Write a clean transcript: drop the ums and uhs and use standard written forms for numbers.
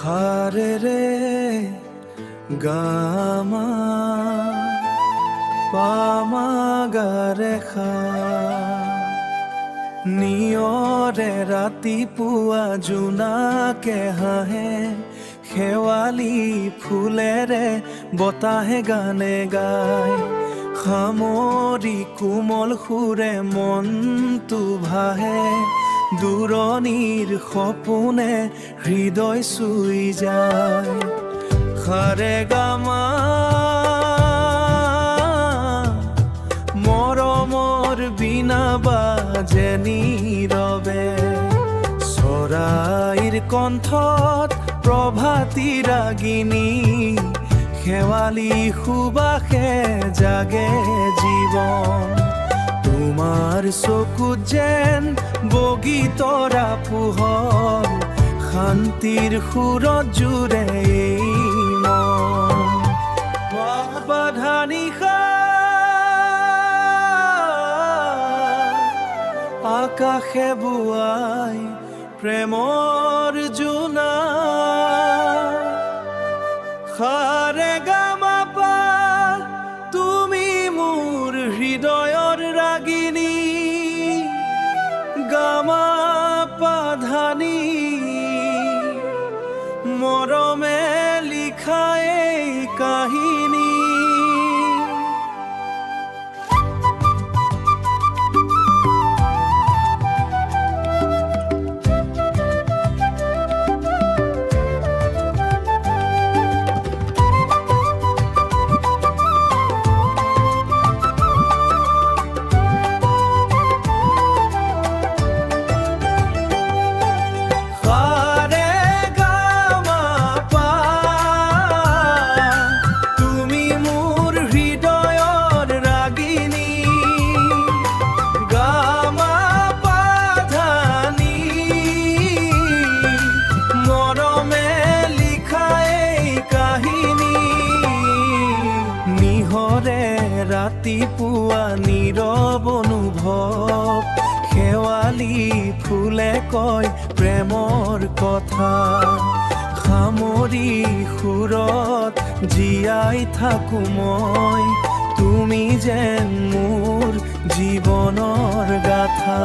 হাৰে ৰে গামা পামাগাৰে খা নিয়ৰে ৰাতিপুৱা জোনাকে হাঁহে শেৱালি ফুলেৰে বতাহে গানে গায় সামৰি কোমল সুৰে মনটো ভাহে দূৰণিৰ সপোনে হৃদয় চুই যায় সাৰে গামা মৰমৰ বিনা বাজে নীৰৱে চৰাইৰ কণ্ঠত প্ৰভাতী ৰাগিনী শেৱালি সুবাসে জাগে জীৱন তোমাৰ চকুত যেন বগী তৰা পোহৰ শান্তিৰ সুৰত জুৰে এই মন বাধা নিশা আকাশে বুৱাই প্ৰেমৰ জোনা সাৰে গামা পা তুমি মোৰ হৃদয়ৰ ৰাগিনী গামা পাধানী মৰমে লিখা এই কাহিনী ৰাতিপুৱা নীৰৱ অনুভৱ শেৱালি ফুলে কয় প্ৰেমৰ কথা সামৰি সুৰত জীয়াই থাকো মই তুমি যেন মোৰ জীৱনৰ গাথা